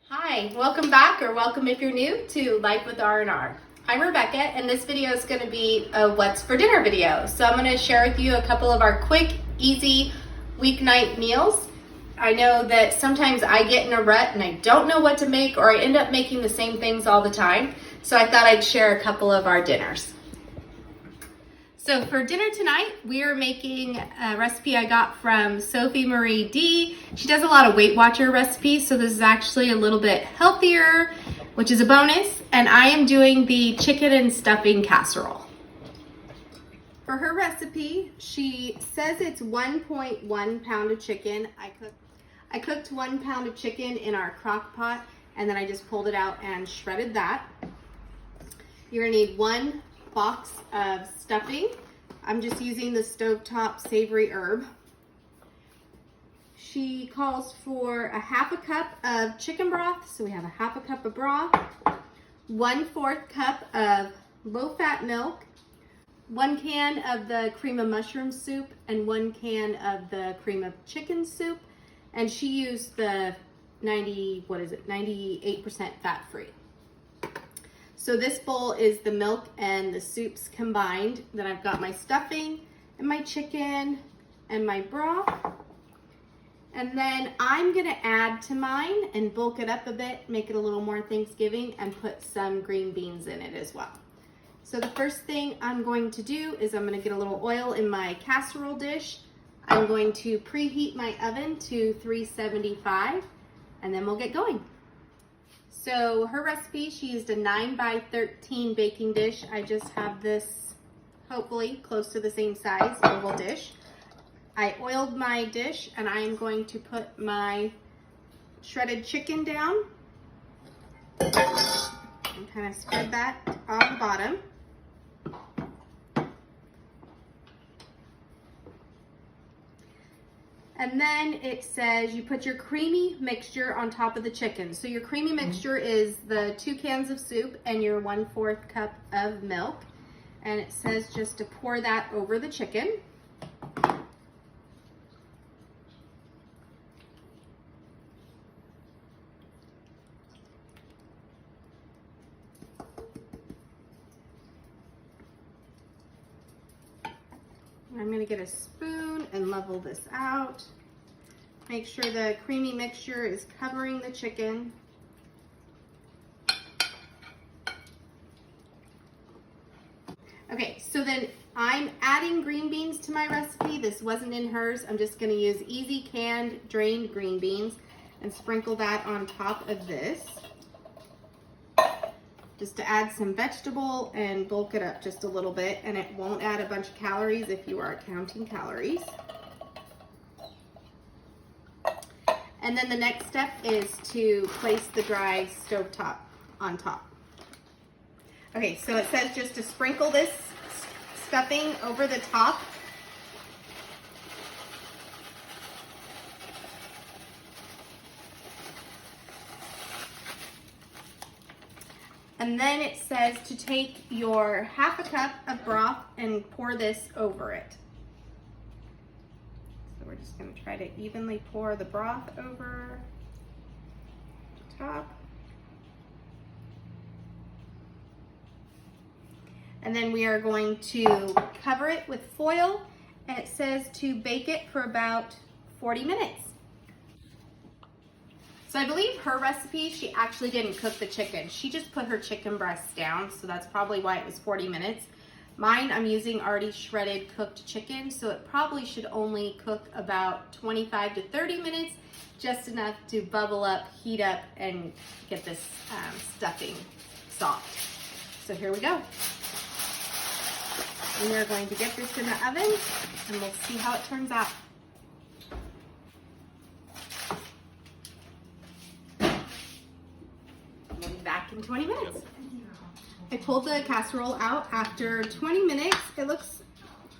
Hi, welcome back, or welcome if you're new to Life with R&R. I'm Rebecca, and this video is going to be a what's for dinner video. So I'm going to share with you a couple of our quick, easy weeknight meals. I know that sometimes I get in a rut and I don't know what to make, or I end up making the same things all the time. So I thought I'd share a couple of our dinners. So for dinner tonight, we are making a recipe I got from Sophie Marie D. She does a lot of Weight Watcher recipes, so this is actually a little bit healthier, which is a bonus. And I am doing the chicken and stuffing casserole. For her recipe, she says it's 1.1 pound of chicken. I cooked 1 pound of chicken in our crock pot, and then I just pulled it out and shredded that. You're gonna need 1 box of stuffing. I'm just using the stovetop savory herb. She calls for a 1/2 cup of chicken broth, so we have a 1/2 cup of broth, 1/4 cup of low-fat milk, 1 can of the cream of mushroom soup, and 1 can of the cream of chicken soup. And she used the 98% fat-free. So this bowl is the milk and the soups combined. Then I've got my stuffing and my chicken and my broth. And then I'm gonna add to mine and bulk it up a bit, make it a little more Thanksgiving, and put some green beans in it as well. So the first thing I'm going to do is I'm gonna get a little oil in my casserole dish. I'm going to preheat my oven to 375, and then we'll get going. So her recipe, she used a 9x13 baking dish. I just have this, hopefully, close to the same size oval dish. I oiled my dish, and I am going to put my shredded chicken down and kind of spread that on the bottom. And then it says you put your creamy mixture on top of the chicken. So your creamy mixture is the 2 cans of soup and your 1/4 cup of milk. And it says just to pour that over the chicken. I'm gonna get a spoon and level this out. Make sure the creamy mixture is covering the chicken. Okay, so then I'm adding green beans to my recipe. This wasn't in hers. I'm just gonna use easy canned, drained green beans and sprinkle that on top of this, just to add some vegetable and bulk it up just a little bit, and it won't add a bunch of calories if you are counting calories. And then the next step is to place the dry stovetop on top. Okay, so it says just to sprinkle this stuffing over the top. And then it says to take your 1/2 cup of broth and pour this over it. So we're just going to try to evenly pour the broth over the top. And then we are going to cover it with foil, and it says to bake it for about 40 minutes. So I believe her recipe, she actually didn't cook the chicken. She just put her chicken breasts down, so that's probably why it was 40 minutes. Mine, I'm using already shredded cooked chicken, so it probably should only cook about 25 to 30 minutes, just enough to bubble up, heat up, and get this stuffing soft. So here we go. And we're going to get this in the oven, and we'll see how it turns out. We'll be back in 20 minutes. I pulled the casserole out after 20 minutes. It looks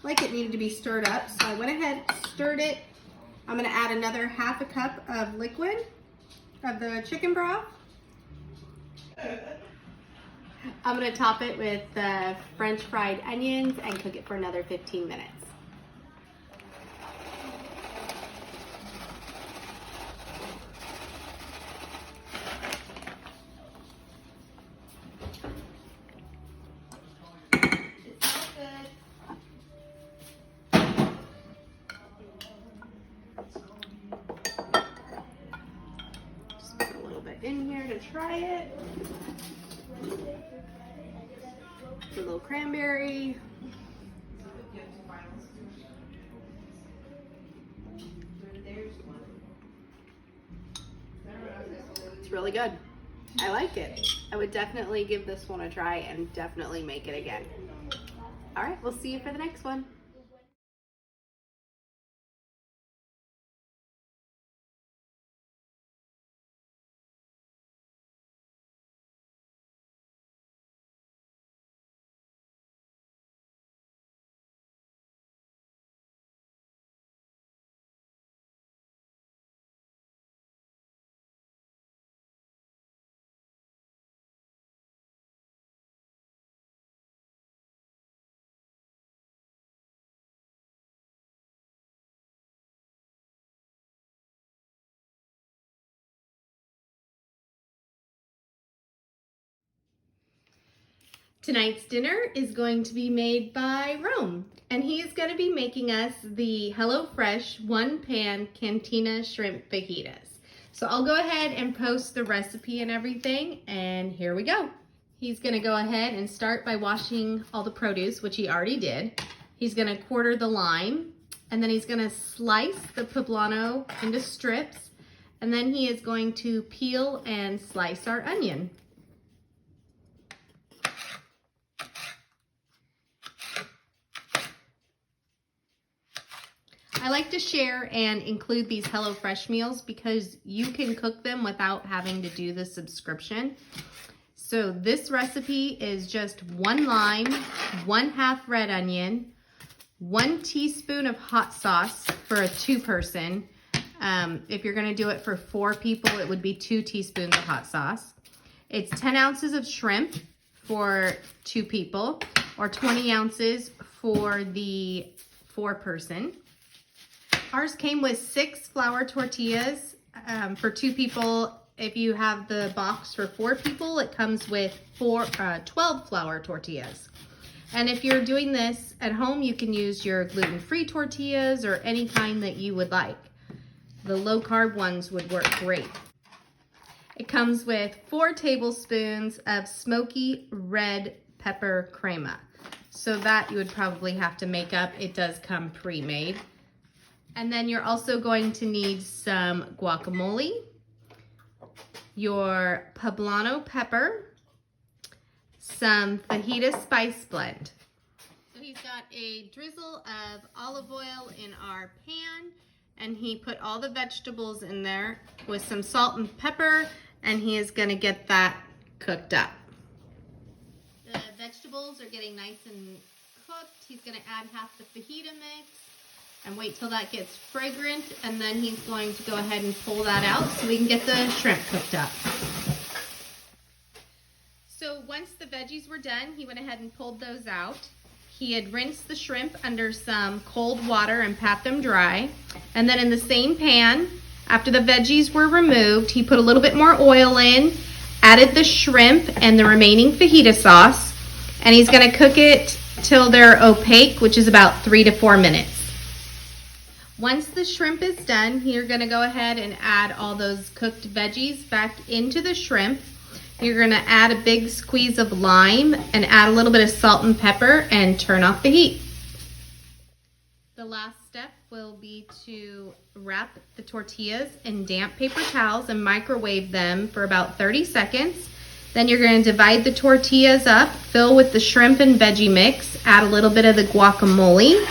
like it needed to be stirred up, so I went ahead, stirred it. I'm gonna add another 1/2 cup of liquid of the chicken broth. I'm gonna top it with French fried onions and cook it for another 15 minutes. in here to try it. A little cranberry. It's really good. I like it. I would definitely give this one a try and definitely make it again. All right, we'll see you for the next one. Tonight's dinner is going to be made by Rome, and he is going to be making us the HelloFresh one-pan Cantina shrimp fajitas. So I'll go ahead and post the recipe and everything, and here we go. He's going to go ahead and start by washing all the produce, which he already did. He's going to quarter the lime, and then he's going to slice the poblano into strips, and then he is going to peel and slice our onion. I like to share and include these HelloFresh meals because you can cook them without having to do the subscription. So this recipe is just 1 lime, 1/2 red onion, 1 teaspoon of hot sauce for a 2-person. If you're gonna do it for 4 people, it would be 2 teaspoons of hot sauce. It's 10 ounces of shrimp for 2 people, or 20 ounces for the 4-person. Ours came with 6 flour tortillas for 2 people. If you have the box for 4 people, it comes with 12 flour tortillas. And if you're doing this at home, you can use your gluten-free tortillas or any kind that you would like. The low-carb ones would work great. It comes with 4 tablespoons of smoky red pepper crema. So that you would probably have to make up. It does come pre-made. And then you're also going to need some guacamole, your poblano pepper, some fajita spice blend. So he's got a drizzle of olive oil in our pan, and he put all the vegetables in there with some salt and pepper, and he is going to get that cooked up. The vegetables are getting nice and cooked. He's going to add half the fajita mix and wait till that gets fragrant, and then he's going to go ahead and pull that out so we can get the shrimp cooked up. So once the veggies were done, he went ahead and pulled those out. He had rinsed the shrimp under some cold water and pat them dry. And then in the same pan, after the veggies were removed, he put a little bit more oil in, added the shrimp and the remaining fajita sauce, and he's gonna cook it till they're opaque, which is about 3 to 4 minutes. Once the shrimp is done, you're gonna go ahead and add all those cooked veggies back into the shrimp. You're gonna add a big squeeze of lime and add a little bit of salt and pepper and turn off the heat. The last step will be to wrap the tortillas in damp paper towels and microwave them for about 30 seconds. Then you're gonna divide the tortillas up, fill with the shrimp and veggie mix, add a little bit of the guacamole,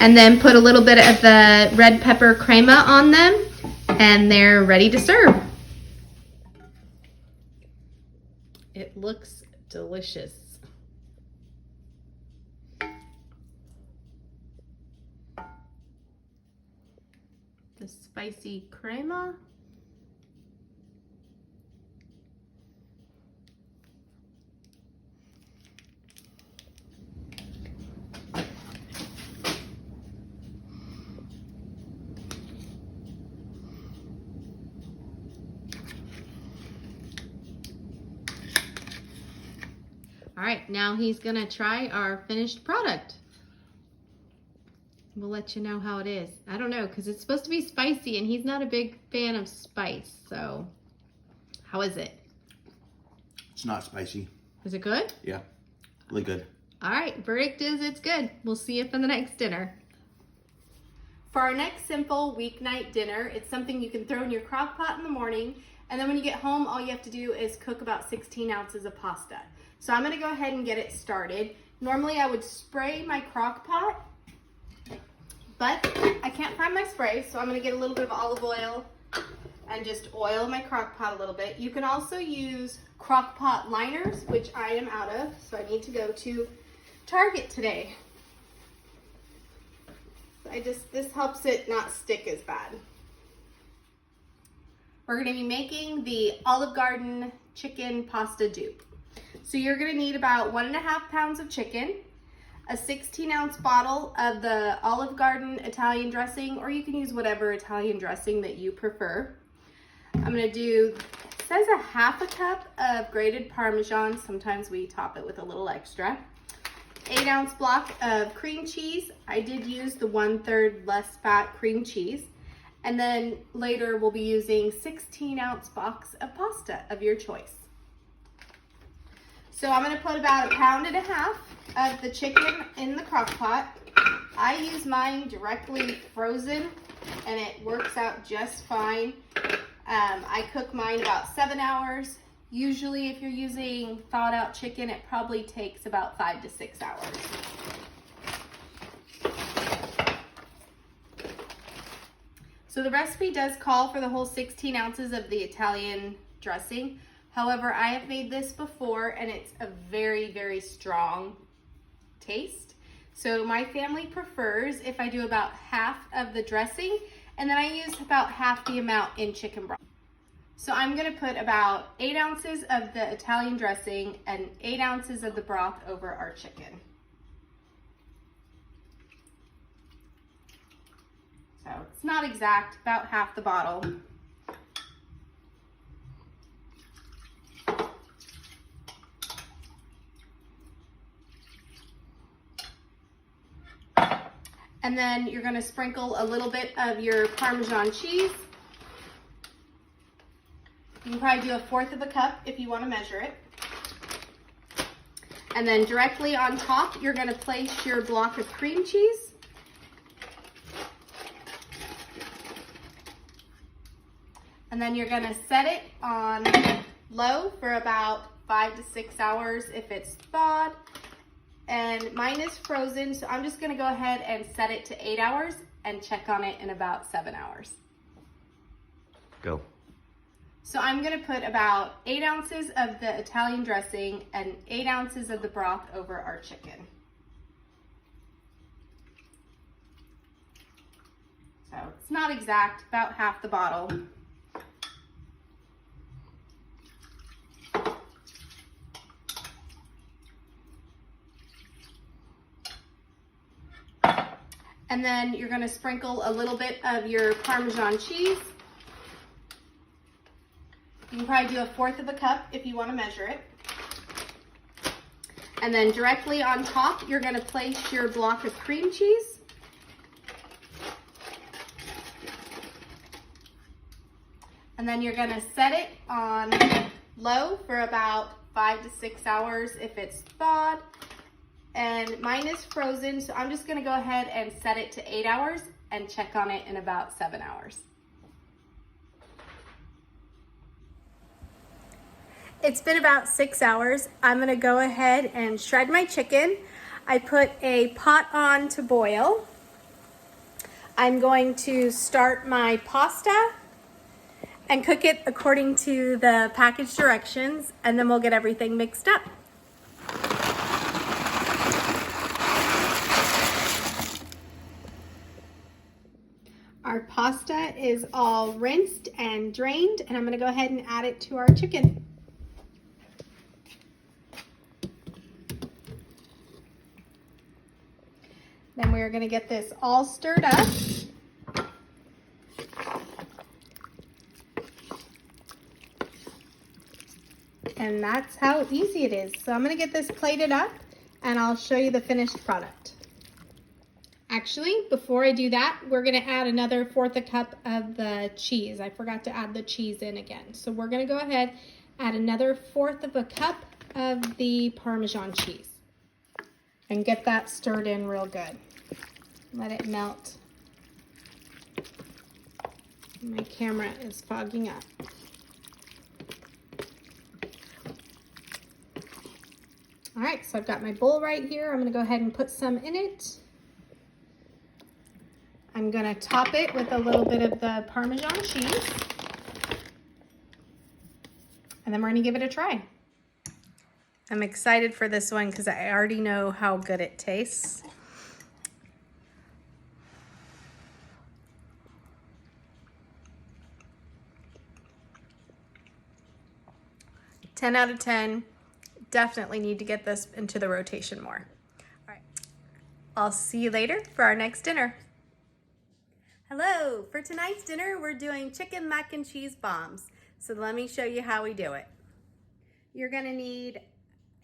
and then put a little bit of the red pepper crema on them, and they're ready to serve. It looks delicious. The spicy crema. All right, now he's gonna try our finished product. We'll let you know how it is. I don't know, because it's supposed to be spicy and he's not a big fan of spice, so How is it? It's not spicy. Is it good? Yeah, really good. All right, verdict is it's good. We'll see you for the next dinner. For our next simple weeknight dinner, it's something you can throw in your crock pot in the morning, and then when you get home, all you have to do is cook about 16 ounces of pasta. So I'm gonna go ahead and get it started. Normally I would spray my crock pot, but I can't find my spray, so I'm gonna get a little bit of olive oil and just oil my crock pot a little bit. You can also use crock pot liners, which I am out of, so I need to go to Target today. This helps it not stick as bad. We're gonna be making the Olive Garden chicken pasta dupe. So you're gonna need about 1.5 pounds of chicken, a 16-ounce bottle of the Olive Garden Italian dressing, or you can use whatever Italian dressing that you prefer. I'm gonna do, it says a 1/2 cup of grated Parmesan. Sometimes we top it with a little extra. 8-ounce block of cream cheese. I did use the 1/3 less fat cream cheese. And then later we'll be using 16-ounce box of pasta of your choice. So I'm gonna put about 1.5 pounds of the chicken in the crock pot. I use mine directly frozen and it works out just fine. I cook mine about 7 hours. Usually if you're using thawed out chicken, it probably takes about 5 to 6 hours. So the recipe does call for the whole 16 ounces of the Italian dressing. However, I have made this before and it's a very, very strong taste. So my family prefers if I do about half of the dressing and then I use about half the amount in chicken broth. So I'm gonna put about 8 ounces of the Italian dressing and 8 ounces of the broth over our chicken. So it's not exact, about half the bottle. And then you're gonna sprinkle a little bit of your Parmesan cheese. You can probably do 1/4 cup if you wanna measure it. And then directly on top, you're gonna place your block of cream cheese. And then you're gonna set it on low for about 5 to 6 hours if it's thawed. And mine is frozen, so I'm just gonna go ahead and set it to 8 hours and check on it in about 7 hours. Go. So I'm gonna put about 8 ounces of the Italian dressing and 8 ounces of the broth over our chicken. So it's not exact, about half the bottle. And then you're gonna sprinkle a little bit of your Parmesan cheese. You can probably do 1/4 cup if you wanna measure it. And then directly on top, you're gonna place your block of cream cheese. And then you're gonna set it on low for about 5 to 6 hours if it's thawed. And mine is frozen, so I'm just gonna go ahead and set it to 8 hours and check on it in about 7 hours. It's been about 6 hours. I'm gonna go ahead and shred my chicken. I put a pot on to boil. I'm going to start my pasta and cook it according to the package directions, and then we'll get everything mixed up. Our pasta is all rinsed and drained, and I'm gonna go ahead and add it to our chicken. Then we're gonna get this all stirred up. And that's how easy it is. So I'm gonna get this plated up and I'll show you the finished product. I Actually, before I do that, we're gonna add another 1/4 cup of the cheese. I forgot to add the cheese in again. So we're gonna go ahead, add another 1/4 cup of the Parmesan cheese and get that stirred in real good. Let it melt. My camera is fogging up. All right, so I've got my bowl right here. I'm gonna go ahead and put some in it. I'm gonna top it with a little bit of the Parmesan cheese. And then we're gonna give it a try. I'm excited for this one because I already know how good it tastes. Ten out of 10. Definitely need to get this into the rotation more. All right, I'll see you later for our next dinner. Hello, for tonight's dinner, we're doing chicken mac and cheese bombs. So let me show you how we do it. You're gonna need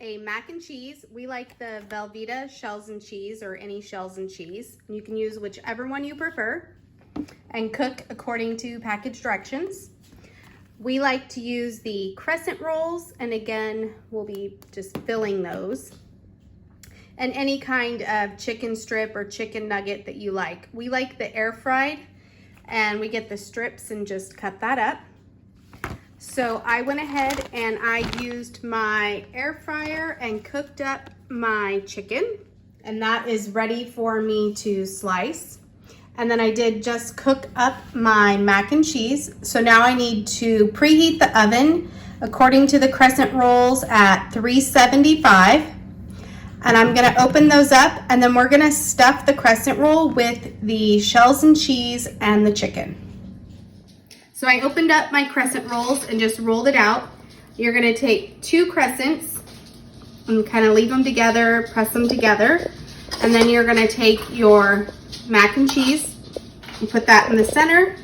a mac and cheese. We like the Velveeta shells and cheese or any shells and cheese. You can use whichever one you prefer and cook according to package directions. We like to use the crescent rolls, and again, we'll be just filling those. And any kind of chicken strip or chicken nugget that you like. We like the air fried, and we get the strips and just cut that up. So I went ahead and I used my air fryer and cooked up my chicken, and that is ready for me to slice. And then I did just cook up my mac and cheese. So now I need to preheat the oven according to the crescent rolls at 375. And I'm gonna open those up, and then we're gonna stuff the crescent roll with the shells and cheese and the chicken. So I opened up my crescent rolls and just rolled it out. You're gonna take 2 crescents and kind of leave them together, press them together. And then you're gonna take your mac and cheese and put that in the center.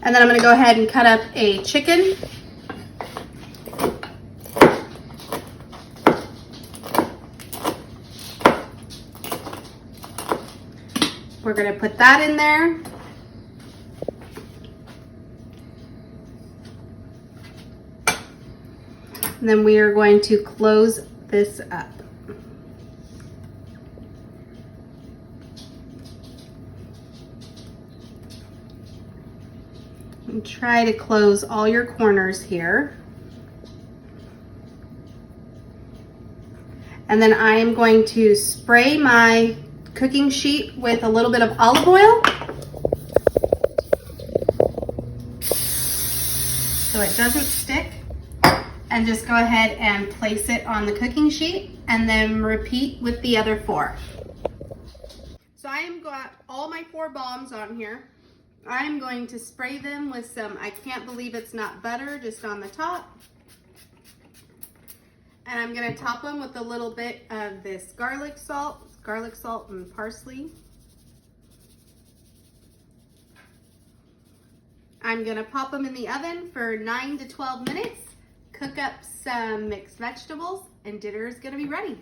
And then I'm gonna go ahead and cut up a chicken. We're gonna put that in there. And then we are going to close this up. And try to close all your corners here. And then I am going to spray my cooking sheet with a little bit of olive oil so it doesn't stick, and just go ahead and place it on the cooking sheet and then repeat with the other 4. So I am got all my 4 bombs on here. I am going to spray them with some, I can't believe it's not butter, just on the top. And I'm gonna top them with a little bit of this garlic salt and parsley. I'm gonna pop them in the oven for 9 to 12 minutes, cook up some mixed vegetables, and dinner is gonna be ready.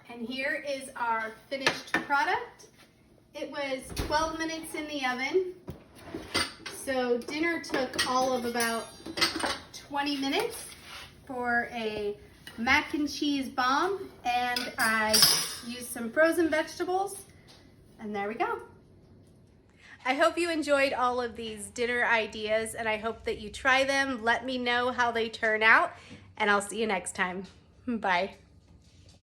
And here is our finished product. It was 12 minutes in the oven. So dinner took all of about 20 minutes for a mac and cheese bomb, and I used some frozen vegetables, and there we go. I hope you enjoyed all of these dinner ideas, and I hope that you try them. Let me know how they turn out, and I'll see you next time. Bye.